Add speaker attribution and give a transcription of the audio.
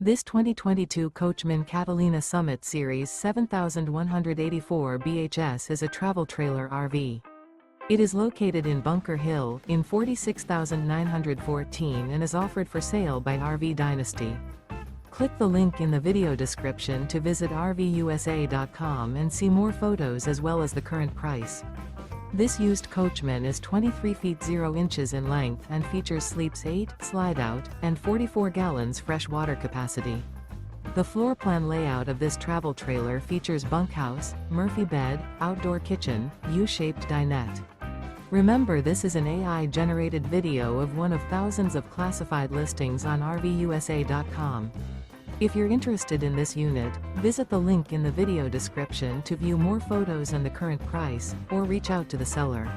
Speaker 1: This 2022 Coachmen Catalina Summit Series 7184 BHS is a travel trailer RV. It is located in Bunker Hill, in 46,914 and is offered for sale by RV Dynasty. Click the link in the video description to visit RVUSA.com and see more photos as well as the current price. This used Coachman is 23 feet 0 inches in length and features sleeps 8, slide-out, and 44 gallons fresh water capacity. The floor plan layout of this travel trailer features bunkhouse, Murphy bed, outdoor kitchen, U-shaped dinette. Remember, this is an AI-generated video of one of thousands of classified listings on RVUSA.com. If you're interested in this unit, visit the link in the video description to view more photos and the current price, or reach out to the seller.